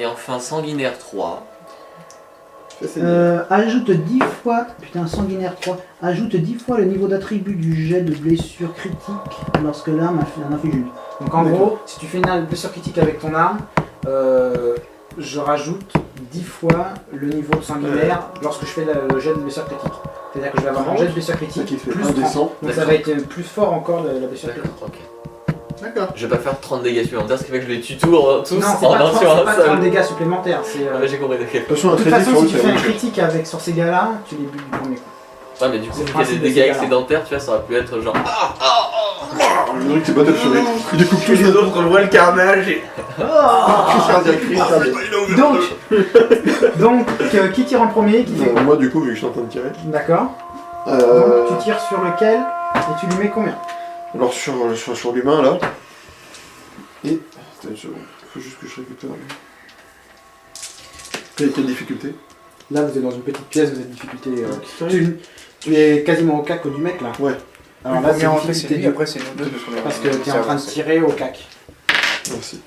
Et enfin sanguinaire 3. Ajoute 10 fois. Putain, sanguinaire 3. Ajoute 10 fois le niveau d'attribut du jet de blessure critique lorsque l'arme en inflige une. Donc en gros, si tu fais une blessure critique avec ton arme, je rajoute 10 fois le niveau de sanguinaire lorsque je fais le jet de blessure critique. C'est-à-dire que je vais avoir un jet de blessure critique plus 30. Donc ça va être plus fort encore la blessure critique. Ok. D'accord. Je vais pas faire 30 dégâts supplémentaires, ce qui fait que je les tue tous en Non, c'est un pas, sur un pas seul. 30 dégâts supplémentaires. C'est, Ah, j'ai compris, d'accord. De toute façon, de toute façon, si tu fais un critique sur ces gars-là, tu les butes du premier coup. Ouais, mais du coup, C'est vu le qu'il y a des principe de dégâts ces excédentaires, tu vois, ça aurait pu être genre. Le truc, c'est Battle Fury. Il découpe Tous les autres, on voit le carnage et... Donc, qui tire en premier qui fait... Moi, du coup, vu que je suis en train de tirer. D'accord. Donc, tu tires sur lequel et tu lui mets combien? Alors, sur l'humain, là. Et. Attends une seconde. Faut juste que je récupère. Quelle difficulté? Là, vous êtes dans une petite pièce, vous êtes difficulté. Tu es quasiment au cac du mec là. Ouais. Alors là, c'est c'est difficulté lui, du- après c'est nous deux de son parce que tu es en train de tirer au cac. Merci.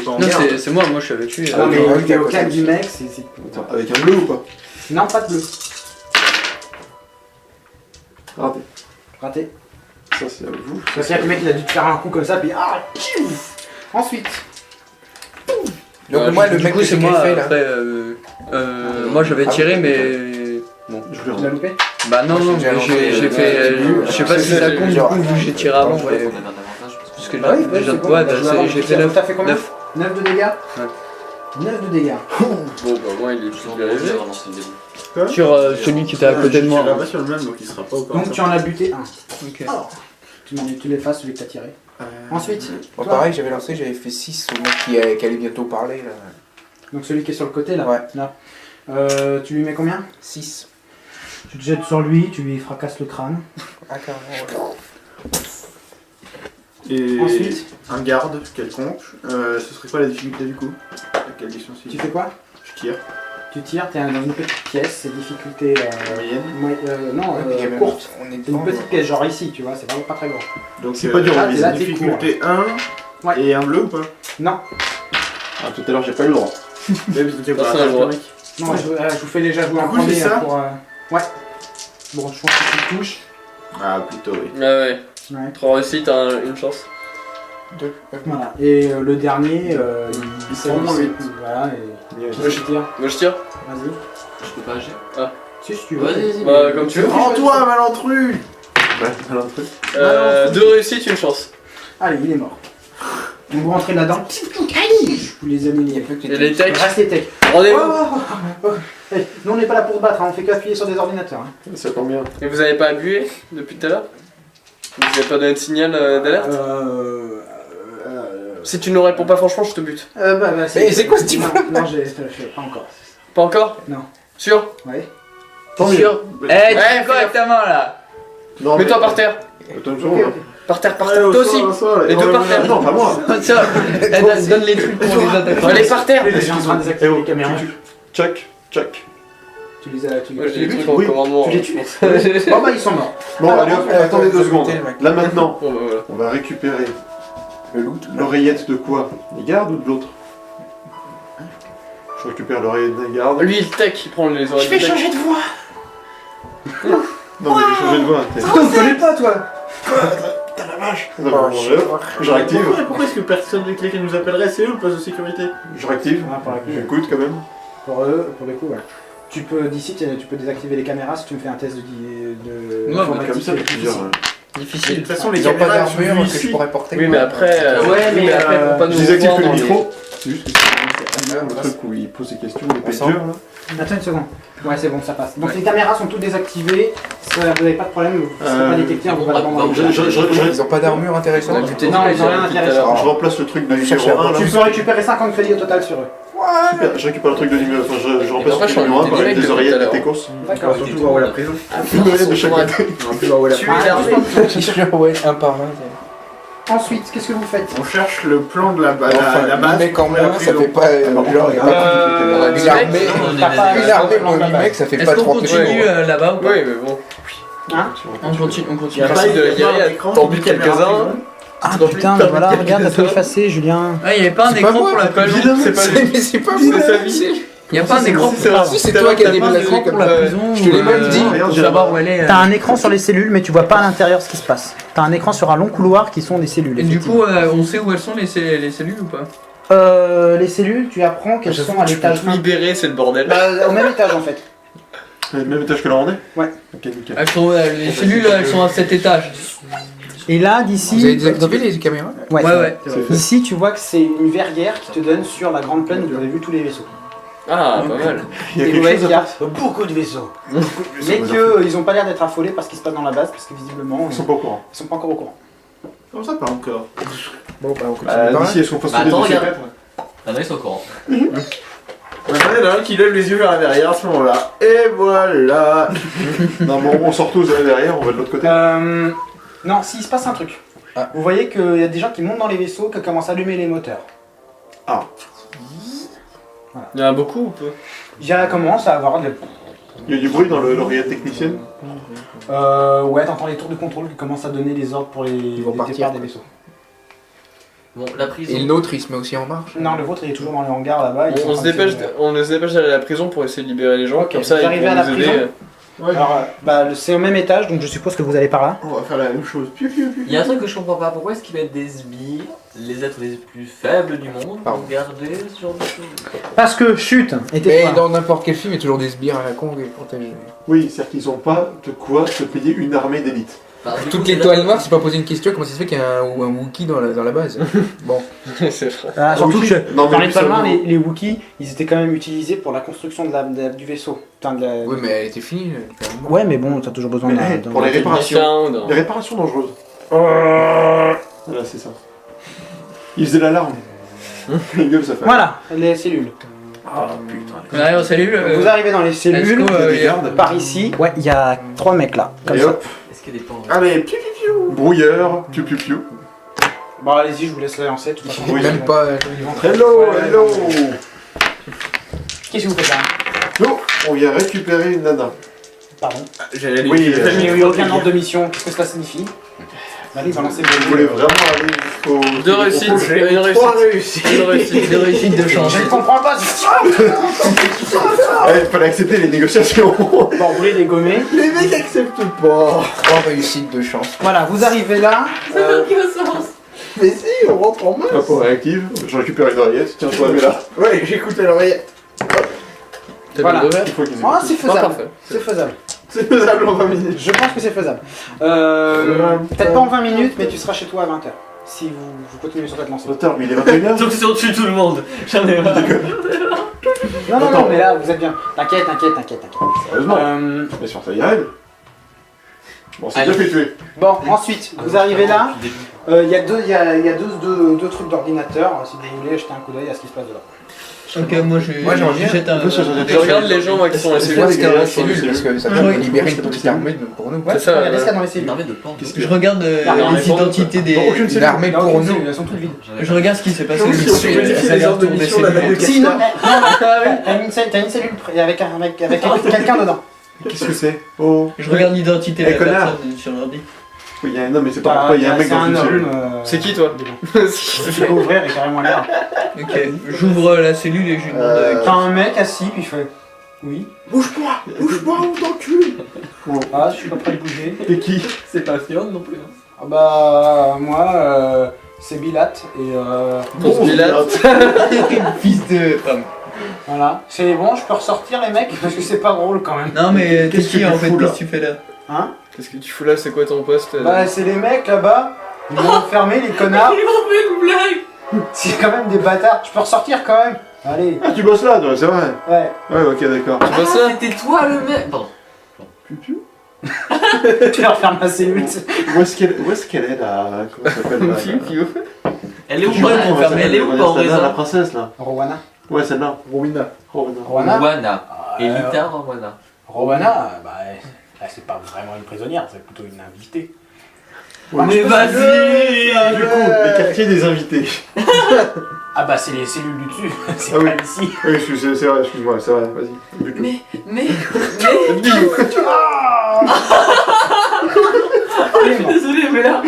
Non, c'est moi je suis avec lui. Ah non, mais oui, t'es à au côté cac aussi. du mec, Attends, avec un bleu ou pas? Non, pas de bleu. Raté. Raté. Ça, c'est avec vous. C'est-à-dire que le mec il a dû te faire un coup comme ça, puis ah, tchouf. Ensuite. Donc moi, le du mec coup, que c'est j'ai moi. fait là. Après, moi j'avais tiré, mais bon. Je Tu l'as voulais loupé? Bah non, Moi, non, j'ai mais déjà j'ai lancé, fait. Je sais pas si ça compte du genre, coup, vu que j'ai tiré avant. On mais- avait un avantage parce Parce que. que Bah oui, j'ai c'est bon, j'ai fait 9. T'as fait combien? 9. 9 de dégâts? 9 de dégâts. Bon, bah, moi il est Je plus l'en dirigé. avoir lancé le début. Sur celui qui était à côté de moi. Je suis sur le même, donc il sera pas au corps. Donc tu en as buté un. Ok. Alors, tu l'effaces celui que t'as tiré. Ensuite, Bon, toi, pareil, j'avais lancé, j'avais fait 6 au mec qui allait bientôt parler là. donc celui qui est sur le côté là. Ouais. Là. Tu lui mets combien? 6. Tu te jettes sur lui, tu lui fracasses le crâne. Ah, carrément, Et Ensuite, un garde quelconque, ce serait quoi la difficulté du coup? Quelle question tu fais quoi? Je tire. Tu tires, t'es dans une petite pièce, c'est difficulté Moyenne. non, ouais. Puis il y a même- courte. On est C'est une devant, petite pièce, genre ici, tu vois, c'est vraiment pas très grand. Donc C'est pas dur, là, on t'es vise. là, t'es difficulté 1 Ouais. et un bleu ou pas? Non, Ah, tout à l'heure, j'ai pas eu le droit. Mais vous étiez pas Ça, à je vois. mec. non, je vous fais déjà jouer Du en coup, premier c'est ça pour. Ouais. Bon, je pense que tu touches. Ah, plutôt oui. Ouais, ouais. Ouais. 3 réussites, une chance. 2. Voilà. Et le dernier, il prend moins c'est- huit. Voilà, et. Qui je tire? Moi je tire. Vas-y. Je peux pas agir. Si tu veux. Vas-y, bah comme tu veux. Rends-toi, malentrus! Ouais, alors un truc. 2 réussites, une chance. Allez, il est mort. Donc vous rentrez là-dedans. Vous les Il y a améliorez. plus que Et les techs. Restez tech. Rendez-vous. Hey, nous on n'est pas là pour se battre, hein, on fait qu'appuyer sur des ordinateurs. Hein. Ça tombe bien. Et vous avez pas appuyé depuis tout à l'heure? Vous avez pas donné de signal d'alerte? Si tu ne réponds pas franchement, je te bute. Bah, Mais c'est quoi ce type? Non, j'ai pas encore. Pas encore? Non. Sûr? Ouais. Tant mieux. Sûr? Eh, Ouais, tu fais quoi avec ta main là? Non, Mets-toi mais- par terre. Attends une seconde. Par terre, par Allez, terre. au Toi sol, aussi. au sol. Les deux par terre. Non, pas moi. Tiens, donne les trucs pour les attaquer. Allez, par terre. Je suis en train de désactiver les caméras. Check, check. Tu les as. Tu Moi les j'ai des butes. trucs en Oui. commandement. Tu les hein, tues. je pense. Oh bah ils sont morts. Bon, Alors, allez hop, on va attendez 2 secondes. le mec. Là maintenant, Bon, bah voilà. on va récupérer Le loot. l'oreillette de quoi? Des gardes ou de l'autre? Je récupère l'oreillette des gardes. Lui, il tech, il prend les oreilles. Je vais du tech. changer de voix. Non, mais j'ai changé de voix. On ne connaît pas toi. T'as la vache. Je réactive. Pourquoi est-ce que personne de quelqu'un nous appellerait? C'est eux le poste de sécurité. Je réactive. Ah, pour la coup, J'écoute quand même. pour eux, pour le coup, ouais. Tu peux d'ici, tu peux désactiver les caméras si tu me fais un test de Ouais, informatique, Comme ça, je veux difficile. dire. De Difficile. toute façon, les Ils ont pas caméras sont d'armure vues que je ici. pourrais porter. Oui, mais après. Ouais, mais, après, faut pas Je nous désactive voir que le dans les- micro. C'est juste que c'est le truc où il pose des questions, les On sent. pageurs là. Attends une seconde. Ouais, c'est bon, ça passe. Donc les caméras sont toutes désactivées. Ça, vous n'avez pas de problème, vous ne serez pas détecté, on vous va bon, d'abord dans le je- jeu. Ils ont pas d'armure intéressante. Non, ils ont rien d'intéressant. Je remplace le truc de numéro cherche à 1 là. Tu peux récupérer 50 crédits au total sur eux. Super, je récupère le truc de numéro. Enfin, je remplace après, le je truc numéro 1 suis par en des direct oreillettes tout à de l'heure. Técos. D'accord. Surtout voir où la prison. Une oreillette de chaque côté. On va plus voir où la Tu prison. es l'armée. Ouais, un par un. Ensuite, qu'est-ce que vous faites? On cherche le plan de la base. Enfin, La le base. mec en pour la main, ça prison. fait pas. Genre, il y a pas Direct, une armée. on est T'as pas- des- Une armée pour Ouais. 8 mecs, ça fait Est-ce pas qu'on 30 continue là-bas ou pas? Oui, mais bon. Hein? On continue, on Il y continue. a pas Merci de la de guerrière. écran, T'en ni butes caméra quelques-uns. prison. Ah Tu te putain, remplis mais voilà, par regarde, t'as tout quelques effacé, Julien. Ah, il y avait pas un C'est écran pas moi, pour la c'est pas prison. lui, c'est pas lui. Mais c'est pas C'est vous, sa là. vie. Il y a pas un écran pour C'est la Si, c'est toi qui as déplacé pour comme la ça. prison. Je te l'ai même dit. Regarde, Pour savoir où elle est. T'as un écran sur les cellules, mais tu vois pas à l'intérieur ce qui se passe. T'as un écran sur un long couloir qui sont des cellules. Et du effectivement. coup, on sait où elles sont les cellules ou pas? Les cellules, tu apprends qu'elles sont à Tu peux l'étage tout 1. libérer, c'est le bordel. Au même étage en fait. Le même étage que la rendée. Ouais. Ok, nickel. Les cellules, elles sont à cet étage. Et là, Vous avez d'ici. désactivé les caméras? Ouais, Ouais. C'est fait. Ici, tu vois que c'est une verrière qui te donne sur la grande plaine où vous avez vu tous les vaisseaux. Ah, pas mal. Il y a Et vous quelque voyez chose qu'il y à a faire. beaucoup de vaisseaux. Mais qu'ils ont pas l'air d'être affolés par ce qui se passe dans la base, parce que visiblement, Ils sont pas au courant. ils sont pas encore au courant. Comme ça, pas encore. Bon, bah, on continue par là. D'ici, elles sont Bah, façonnées attends, de regarde. secrètes. Ah non, ils sont au courant. Maintenant, il y en a un qui lève les yeux vers la derrière à ce moment-là. Et voilà. Non, bon, on sort tous derrière, on va de l'autre côté. Non, s'il se passe un truc. Ah. Vous voyez qu'il y a des gens qui montent dans les vaisseaux, qui commencent à allumer les moteurs. Il y en a beaucoup ou peu? Il y a commence à avoir des... Il y a du bruit dans l'oreillette technicienne. ouais, t'entends les tours de contrôle qui commencent à donner les ordres pour les vont les partir. départs des vaisseaux. Bon, la prison. Et le nôtre, il se met aussi en marche. Non, le vôtre il est toujours dans les hangars là-bas. ils sont en On train se de dépêche, se- on se dépêche d'aller à la prison pour essayer de libérer les gens. Ok, Comme ça, vous ils arrivez pourront à la nous aider. prison Alors, c'est au même étage, donc je suppose que vous allez par là. On va faire la même chose. Piu, piu, piu. Il y a un truc que je comprends pas. Pourquoi est-ce qu'ils mettent des sbires, les êtres les plus faibles du monde, Pardon. pour garder ce genre de choses? Parce que, chut, et Mais tais-toi. dans n'importe quel film, il y a toujours des sbires à la con qui protègent. Oui, c'est-à-dire qu'ils ont pas de quoi se payer une armée d'élite. Enfin, du Toutes coup, les c'est toiles là- noires, c'est pas poser une question, comment ça se fait qu'il y a un Wookie dans la base? Bon. C'est vrai. Ah, surtout oui. que Non, mais dans lui, les ça Palmars, vaut- les Wookiees, ils étaient quand même utilisés pour la construction du vaisseau. Putain, Oui, mais elle était finie. Ouais, mais bon, t'as toujours besoin Mais, d'un... pour les réparations. Technicien ou d'un- Les réparations dangereuses. Voilà, c'est ça. Il faisait l'alarme. Les gueules, ça fait. Voilà, les cellules. On arrive aux cellules. Vous arrivez dans les cellules, est-ce que, il y a des y a- gardes par ici. Ouais, il y a 3 mecs là, comme Et ça. hop, Est-ce qu'il y a des plans? Allez, piu, piu, piu. brouilleur, piou piou piou. Bon, allez-y, je vous laisse la lancer. De toute façon, Oui. Même pas. ils vont très- Hello, Ouais. hello. Qu'est-ce que vous faites là? Nous, on vient récupérer une nana. Pardon. J'allais aller. Oui, Il n'y a eu aucun ordre de mission. Qu'est-ce que cela signifie? Allez, balancez Vous voulez vraiment aller jusqu'au... Deux réussites, au projet. une réussite. Trois réussites. Une réussite. Deux réussites de chance. Je ne comprends pas. Il fallait accepter les négociations. Bon, vous voulez les gommer. Les mecs acceptent pas. 3 réussites de chance. Voilà, vous arrivez là. Mais si, on rentre en main. Hop, on réactive. Je récupère une oreillette. Tiens, toi, mets-la. Ouais, j'écoute l'oreillette. T'as Voilà. le Il faut qu'ils aient Ah, c'est Ah, faisable. parfait. C'est faisable. C'est faisable en 20 minutes. Je pense que c'est faisable. Peut-être pas en 20 minutes, mais tu seras chez toi à 20h. Si vous continuez sur cette lancée. Auteur, mais il est 21h. Donc si on tue tout le monde, j'en ai marre. Non, non, non, mais là, vous êtes bien. T'inquiète. Sérieusement. Bien sûr, ça y arrive. Bon, c'est Allez. bien fait tuer. Bon, ensuite, vous arrivez là. Il y a deux trucs d'ordinateur. Si vous voulez jeter un coup d'œil à ce qui se passe dedans. Ok, moi je j'en viens. jette un. Je regarde les gens moi, qui sont assez Moi, des c'était dans gars la sur les cellule, parce que ça Ah, peut oui. libérer une petite armée pour nous. Ouais, C'est ça, regardez ce qu'il y a dans les Il cellules. m'arrive de plan. Je regarde les identités des. Une armée Il y a pour aucune nous. cellule, elles sont toutes vides. Je regarde ce qui s'est passé. Donc, si on peut modifier les ordres de mission, la vague de Si, non, Castor. t'as une cellule avec quelqu'un dedans. Qu'est-ce que c'est? Oh. Je regarde l'identité de Eh, la connard. personne sur l'ordi. Oui, il y a un homme, mais c'est pas pourquoi il y a un mec dans une cellule. C'est qui toi? Tu peux ouvrir et carrément l'air. Ok, j'ouvre la cellule et je lui demande. T'as un mec assis, puis il fait. Oui. Bouge-moi, on t'encule. Ah, je suis pas prêt de bouger. Et qui? C'est pas Fion non plus. Ah bah, moi, c'est Bilat, et Bon, Bilat. Fils de femme. voilà. C'est bon, je peux ressortir les mecs, parce que c'est pas drôle quand même. Non mais t'es Qu'est-ce que qui en tu fait? fous, là Qu'est-ce que tu fais là? Hein? Qu'est-ce que tu fous là? C'est quoi ton poste? Bah, c'est les mecs là-bas, ils m'ont enfermé, les connards. Ils m'ont fait une blague. C'est quand même des bâtards. Je peux ressortir quand même. Allez, Ah, tu bosses là, toi, c'est vrai. ouais. Ouais, ok, d'accord. Tu vois ça? C'était toi le mec. Pardon. Tu leur refermes ma cellule. Où est-ce qu'elle est, là? Comment ça s'appelle, là? Fiu, fiu. Elle est où? Comment Elle s'appelle, Elle est où Vanessa, en la raison? princesse, là. Rowana. Ouais, celle-là. Rowena. Rowena. Rowana. Rwanda. Elita Rwanda. Rowana, bah, c'est pas vraiment une prisonnière, c'est plutôt une invitée. Mais vas-y. Du coup, les quartiers des invités. Ah bah, c'est les cellules du dessus. C'est Ah oui. pas ici. Oui, c'est vrai, excuse-moi, c'est vrai, vas-y. Du coup. Mais. Je suis désolé, mais là.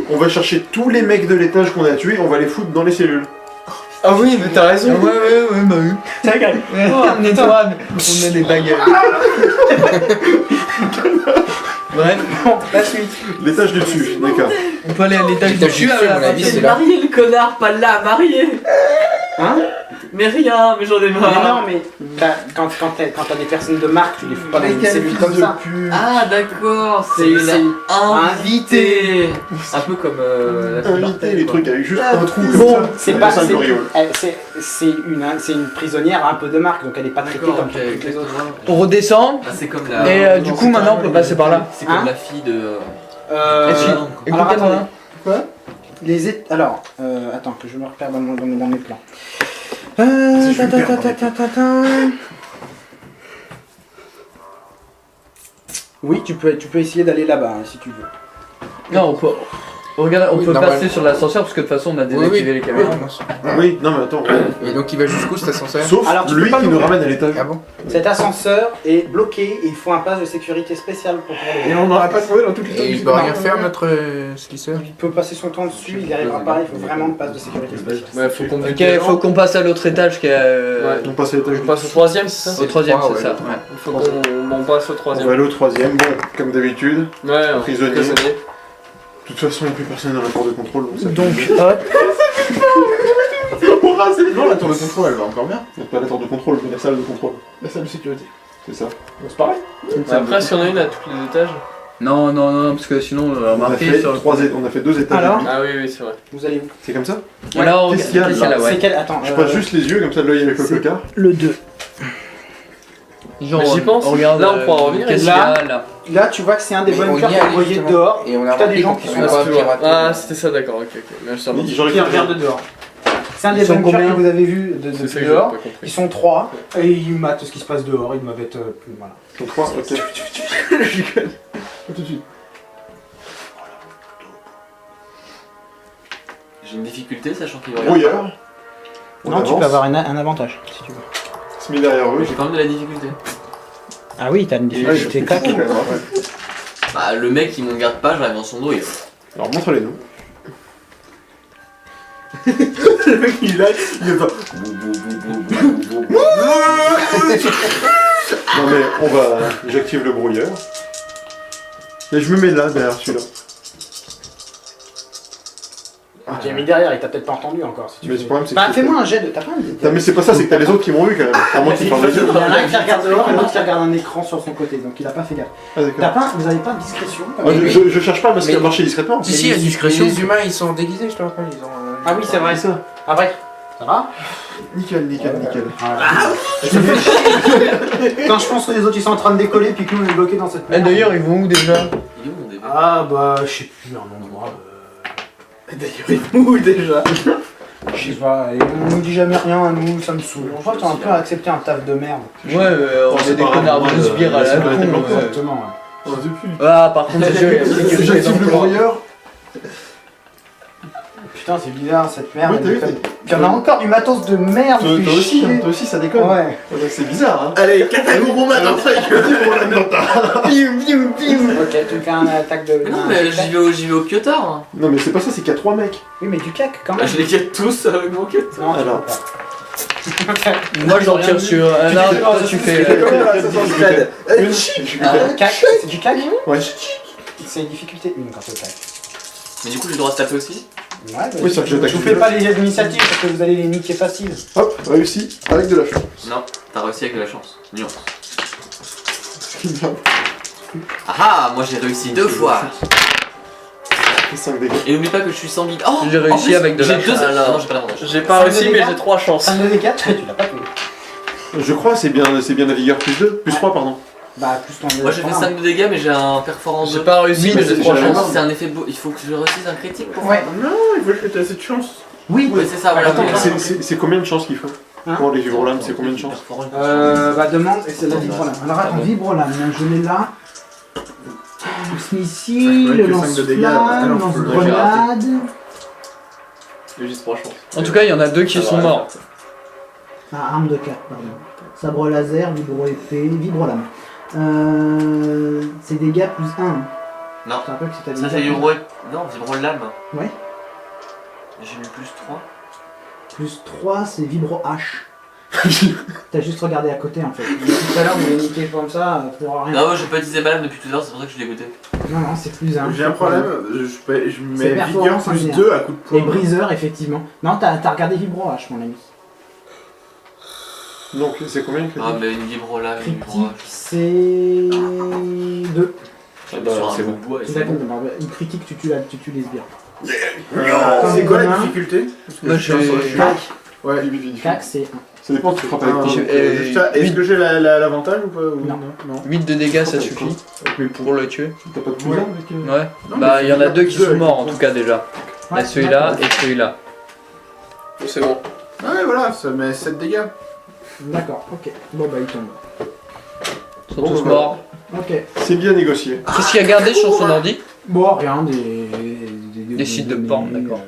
On va chercher tous les mecs de l'étage qu'on a tués, on va les foutre dans les cellules. Ah oui, mais t'as raison. Ouais, bah oui. On nettoie, on met des baguettes. Bref, La suite. L'étage du dessus, d'accord. on peut aller à l'étage du dessus, à mon avis, C'est c'est là. marié le connard, pas là, marié. Hein? Mais rien, mais j'en ai Mais marre. non, mais quand t'as des personnes de marque, tu les fous pas dans une cellule comme ça. Ah d'accord, c'est C'est une invitée. Un peu comme la Inviter les trucs avec juste un trou. Bon, c'est pas. un coriol. C'est une prisonnière un peu de marque, donc elle est pas traitée D'accord, comme ok, toutes les autres. On redescend, Ah, c'est comme la. et du coup maintenant on peut passer par là. C'est comme Hein la fille de. Euh, Écoutez-moi. attendez. Quoi? Alors, attends, que je me repère dans mes plans. Oui, tu peux essayer d'aller là-bas hein, si tu veux. Non, on peut. Regarde, on Oui, peut normalement. passer sur l'ascenseur parce que de toute façon on a Oui, désactivé oui. les caméras. Oui, non mais attends. Et donc il va jusqu'où cet ascenseur? Sauf Alors, tu lui peux pas qui nous l'ouvrir. ramène à l'étage. Ah bon? Cet ascenseur est bloqué et il faut un pass de sécurité spécial pour pouvoir le Et voir. on n'aurait pas trouvé dans toutes les Et il peut rien faire notre skisseur? Il peut passer son temps dessus, il n'y arrivera pas, il faut vraiment le pass de sécurité spécial. Ouais, faut qu'on Ok, faut qu'on passe à l'autre étage qui est. Ouais. On passe à l'étage. On passe au troisième, c'est ça? Au troisième, trois, c'est ouais, ça. le Ouais. Il faut qu'on passe au On troisième. va aller au troisième, bon, comme d'habitude. Ouais, Prisonnier. prisonnier. De toute façon, il n'y a plus personne dans la tour de contrôle. Donc, Donc, hop. Non, la tour de contrôle, elle va encore bien. c'est pas la tour de contrôle, mais la salle de contrôle. La salle de sécurité. C'est ça. C'est pareil. Après, si on a une à tous les étages. Non, non, non, parce que sinon on va On a remarquer fait, sur le. on a fait 2 étages. Alors Ah oui, oui, c'est vrai. Vous allez où? C'est comme ça? Alors, Qu'est-ce qu'il y a, qu'est-ce qu'il y a là, C'est ouais. quel? Attends. Je passe juste les yeux, comme ça l'œil avec le cocard. le 2. Genre, Mais j'y pense. on regarde, Là, on pourra revenir. Qu'est-ce qu'il y a là? Là, tu vois que c'est un des Mais on bunkers y qui est allait, envoyé justement. dehors. Et on a T'as des remarqué gens qu'on qui pouvait sont pas là. pirater. Ah, c'était ça, d'accord, ok, ok. Mais je J'aurais Qui pu regardent de dehors. C'est un des Ils sont bunkers combien que vous avez vu de C'est ça que dehors. j'ai pas Ils compris. sont 3 et ils matent ce qui se passe dehors. Ils doivent être. Voilà. Donc 3, ok. Tout de suite. J'ai une difficulté, sachant qu'il va rien. Brouillard. On Non, tu avance. peux avoir un avantage si tu veux. Se met derrière eux. J'ai quand même de la difficulté. Ah oui, t'as une difficulté claque. Bah, le mec il me garde pas, j'arrive dans son dos et. Alors montre-les nous. Le mec il est là, il est pas. Non mais on va. J'active le brouilleur. Et je me mets là derrière celui-là. J'ai mis derrière, il t'a peut-être pas entendu encore. Si tu Mais veux. le problème c'est que. Bah, fais-moi un jet de. T'as pas un Non mais c'est pas ça, c'est que t'as les autres qui m'ont vu quand même. À moins qu'ils parlent les Il y yeux. en a un qui regarde dehors et l'autre qui regarde un écran sur son côté, donc il a pas fait gaffe. Ah d'accord. Vous avez pas de discrétion? Moi, je cherche pas parce qu'il a marché discrètement. Si, si, il y a discrétion. Les humains ils sont déguisés, je te rappelle. Ils ont. Ah oui, c'est vrai. C'est ça. Ah ouais. Ça va? Nickel, nickel, nickel. Quand je pense que les autres ils sont en train de décoller puis que nous on est bloqués dans cette Eh, merde. d'ailleurs, ils vont où déjà? Il est où mon début? Ah bah je sais plus un endroit. D'ailleurs, il mouille déjà. Je sais pas, et on nous dit jamais rien, nous ça me saoule. En fait on a un peu accepté un taf de merde. Ouais, on c'est est des pas connards grave, de sbires à la c'est pas con. été Exactement. On a depuis. Ah, par contre, c'est sûr, il y a sécurité J'active le d'emploi. brouilleur. Putain c'est bizarre cette merde. Ouais, t'as vu, Il y en a encore du matos de merde. Toi fait aussi, chier. toi aussi ça déconne. Ouais. Ouais, c'est bizarre hein. Allez, Kataguru maintenant, Ok, tu fais un attaque de. Mais non, un mais attaque. j'y vais au piotard. Hein. Non mais c'est pas ça, c'est qu'il y a 3 mecs. Oui mais du cac quand Bah, même. je les quête tous avec mon quête. Non, tu Alors. peux pas. Moi, j'en tire sur un arbre, toi, tu fais. Cac, c'est du cac? Ouais. C'est difficulté 1 quand c'est cac. Mais du coup, j'ai le droit de taper aussi. Ouais, bah, Oui, ça, je je t'attaque vous fais pas les jets d'initiative parce que vous allez les niquer facile. Hop, réussi, avec de la chance. Non, t'as réussi avec de la chance. Nuance. Ah ah, moi j'ai réussi 2 fois. 5 dégâts. Et n'oublie pas que je suis sans vide. Oh, J'ai réussi en plus, avec de la j'ai deux- chance. Ah non, j'ai pas l'avantage. J'ai pas Cinq réussi, de mais dégâts. j'ai 3 chances. 5 de dégâts, tu l'as pas fait. Je crois c'est bien la vigueur plus 2, plus 3 pardon. Bah, plus ton. Moi j'ai fait 5 de dégâts, mais j'ai un performance J'ai 2. pas réussi, mais mais j'ai 3 j'ai- chances. C'est un effet beau. Il faut que je réussisse un critique pour Ouais. Non, il faut que tu aies assez de chance. Oui, Ouais, c'est ça, voilà. Attends, oui. c'est combien de chances qu'il faut Hein Pour les vibro-lames, c'est combien de chances Bah, demande, et c'est la vibrolame. Alors, attends, vibrolame, je l'ai là. Missile, Ouais, que cinq de dégâts, lance-flamme, alors, lance-grenade. J'ai juste 3 chances. En tout cas, il y en a 2 qui sont morts. Ah, arme de 4, pardon. Sabre laser, vibro-épée, vibrolame. C'est dégâts plus 1. Non. Je te rappelle que c'était Ça c'est vibro... Non, vibro lame. Ouais. J'ai mis plus 3. Plus 3, c'est vibro H. T'as juste regardé à côté en fait. Tout à l'heure, vous avez niqué comme ça pour rien. Non, moi j'ai pas utilisé ma lame depuis tout à l'heure, c'est pour ça que je l'ai écouté. Non, non, c'est plus 1. J'ai un problème, je mets C'est vigueur performance plus linéaire. 2 à coup de poing. Et briseur, effectivement. Non, t'as regardé vibro H, mon ami. Donc, c'est combien le crédit? Ah, mais une vibro lame, une vibro Critique, c'est 2. Ah bah, c'est bon. bois et C'est c'est bon. d'accord, une critique, tu tues les sbires. C'est quoi la difficulté? Moi j'ai. Cac, Ouais. cac, c'est 1. Ça dépend, tu frappes avec Ah, quoi. Est-ce que j'ai l'avantage ou pas ou Non. 8 de dégâts, ça Avec suffit Mais pour le tuer. T'as pas de cousin avec. Ouais. Non, Bah, mais il y en a c'est 2 qui deux sont avec morts en le tout cas déjà. Il y a celui-là et celui-là. C'est bon. Ah ouais, voilà, ça met 7 dégâts. D'accord, ok. Bon bah il tombe. Ils sont Bon, tous bah, morts. Ok. C'est bien négocié. Qu'est-ce qu'il a gardé sur son ordi? Bon, rien, des sites de données, porn, d'accord.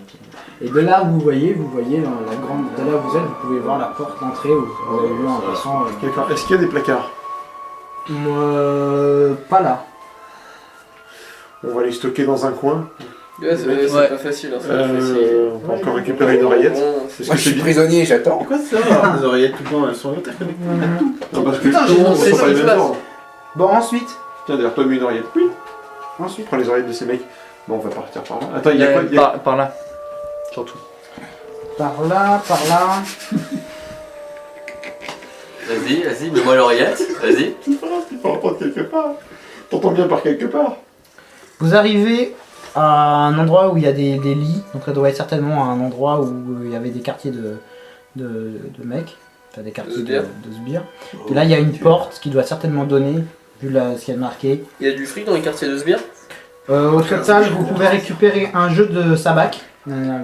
Et de là où vous voyez dans la grande. De là où vous êtes, vous pouvez voir la porte d'entrée où vous avez vu en passant. D'accord. Est-ce qu'il y a des placards? Pas là. On va les stocker dans un coin. Ouais, c'est Ouais. pas facile. Hein, c'est pas facile. On va encore récupérer une oreillette. Bon, C'est ce Moi que je je suis dis. prisonnier, j'attends. Pourquoi ça avoir des oreillettes tout le temps? Elles sont interconnectées. Non, parce que Putain, j'ai tout le monde lancé sait ce pas qui les se mêmes passe. ordres. Bon, ensuite. Tiens, d'ailleurs, toi, mets une oreillette. Oui. Ensuite. Prends les oreillettes de ces mecs. Bon, on va partir par là. Attends, il y a quoi? Il y a- Par là. Surtout. Par là, par là. Vas-y, mets-moi l'oreillette, vas-y. Il faut reprendre quelque part. T'entends bien par quelque part. Vous arrivez à un endroit où il y a des lits. Donc ça doit être certainement un endroit où il y avait des quartiers de mecs. Enfin des quartiers sbires. de sbires. Et là il y a une porte qui doit certainement donner, vu ce qu'il y a marqué. Il y a du fric dans les quartiers de sbires. Au total, vous pouvez récupérer un jeu de sabac. Une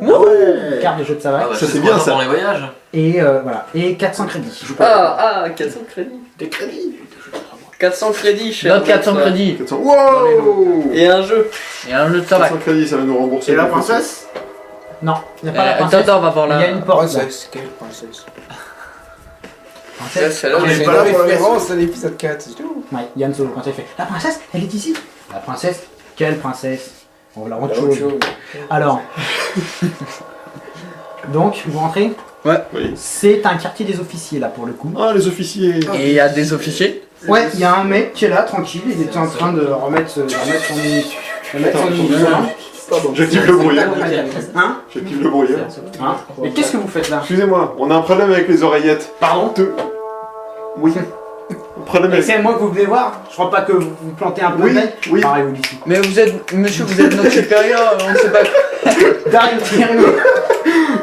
carte de jeu de Ah sabac. bah, Ça, c'est trop bien, bien ça. pour les voyages. Et voilà. Et 400 crédits. 400 crédits. Des crédits. 400 crédits, cher. Note 400 crédits. 400. Wow. Et un jeu. Et un jeu de tabac. 400 crédits, ça va nous rembourser. Et la le prix. princesse? Non, il n'y a pas la Attends, princesse. on va voir Il y a là. une porte. là. Princesse, quelle princesse? Princesse. Celle-là, On j'ai est C'est pas une là pour le référence à l'épisode 4, c'est tout. Ouais, Yann Solo, quand il fait la princesse, elle est ici. La princesse, quelle princesse? On va la rendre chose. Alors, donc, vous rentrez. Oui. C'est un quartier des officiers là pour le coup. Ah, les officiers. Et il y a des officiers. Ouais, il y a un mec qui est là tranquille, il était en train de remettre son uniforme. J'active le brouillard. Hein? J'active le brouillard. Hein? Mais qu'est-ce que vous faites là? Excusez-moi, on a un problème avec les oreillettes. Pardon? Oui. Problème Et avec. c'est moi que vous venez voir? Je crois pas que vous vous plantez un peu Oui, le mec. oui. Pareil, vous d'ici. Mais vous êtes, monsieur, vous êtes notre supérieur, on ne sait pas. Dario, tirez-vous.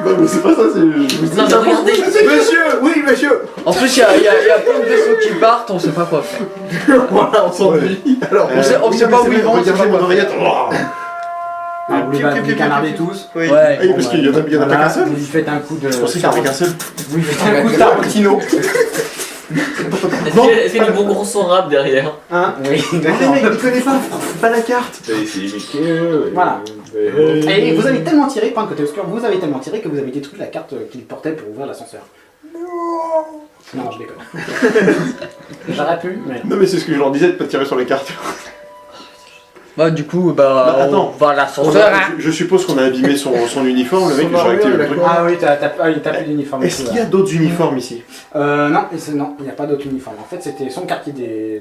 Non, mais c'est pas ça, c'est. Non, mais regardez. Monsieur! Oui, monsieur! En plus, il y a plein de vaisseaux qui partent, on sait pas quoi faire. Voilà, on s'ennuie. Alors, On sait pas où ils vont, on sait Regardez pas mon quoi oreillette. Ah, vous les canardez tous. Oui. Ouais. Oui, parce qu'il y en a pas Voilà, qu'un seul. vous lui faites un coup de. Je pensais qu'il y en avait qu'un seul. Vous lui faites un coup de Tarantino. Est-ce qu'il y a du bon gros son rap derrière? Hein? Oui, Les d'accord. mecs, ils connaissent pas la carte. Voilà. Et vous avez tellement tiré, point de côté obscur, vous avez tellement tiré que vous avez détruit la carte qu'il portait pour ouvrir l'ascenseur. Non, je déconne. J'aurais pu, mais. Non, mais c'est ce que je leur disais de pas tirer sur les cartes. Bah, du coup, bah, Bah, attends. on va à l'ascenseur. Hein. Je suppose qu'on a abîmé son uniforme, le mec, Son j'ai réactivé le armure, truc. Ah oui, t'as plus d'uniforme. Est-ce qu'il y a d'autres uniformes ici? Non, il n'y a pas d'autre uniforme. En fait, c'était son quartier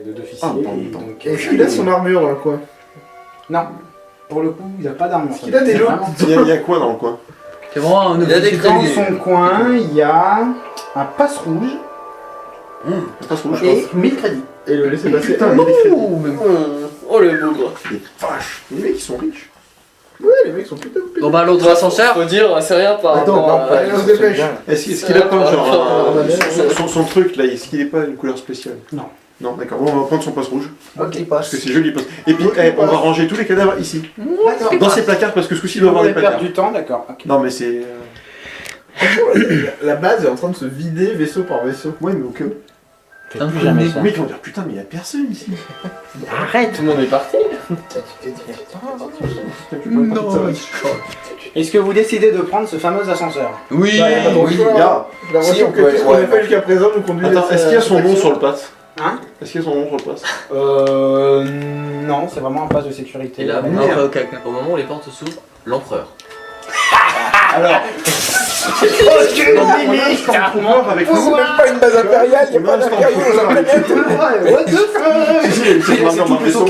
d'officier. Ah, bon, et bon. donc, est-ce qu'il a son armure dans le coin? Non, pour le coup, il n'a pas d'armure. Est-ce qu'il a des C'est loups vraiment- Il y a quoi dans le coin? C'est vraiment un Il y a des officier. Dans son coin, il y a un passe rouge Pas ce rouge, et 1000 crédits. Et le laisser passer. Putain, mais les Ouh, mais- Oh le bougre. vaches, les mecs ils sont riches. Ouais, les mecs sont plutôt. Bon, bah, l'autre ascenseur. Faut dire, c'est rien par Attends, rapport à... allez, on se dépêche. Est-ce qu'il a pas genre Ouais. son truc là, est-ce qu'il est pas une couleur spéciale? Non. Non, d'accord, bon, on va prendre son passe rouge, Ok, parce que passe. c'est joli passe. Et puis, on va ranger tous les cadavres ici, D'accord. dans ces placards, parce que ce coup-ci il Vous doit avoir des voulez perdre placards. du temps, d'accord. ok. Non, mais c'est. La base est en train de se vider vaisseau par vaisseau. Ouais, mais au cas où. Faites plus jamais ça. Les mecs vont dire putain, mais il y a personne ici. Arrête. Tout le monde est parti. Non. Est-ce que vous décidez de prendre ce fameux ascenseur? Oui. Bah, y a pas trop le choix. Gars, La Si, version on que peut- tout ce qu'on ouais. a fait jusqu'à présent nous conduit. attends, est-ce qu'il y a son nom sur le pass? Hein? Est-ce qu'ils ont nom sur le poste? Non, c'est vraiment un pass de sécurité. Et là, Non, ok, ok. au moment où les portes s'ouvrent, l'empereur. Alors, on pouvoir avec nous. C'est même pas une base impériale, il n'y a pas d'impériaux dans la planète. What the fuck? C'est vraiment un vaisseau.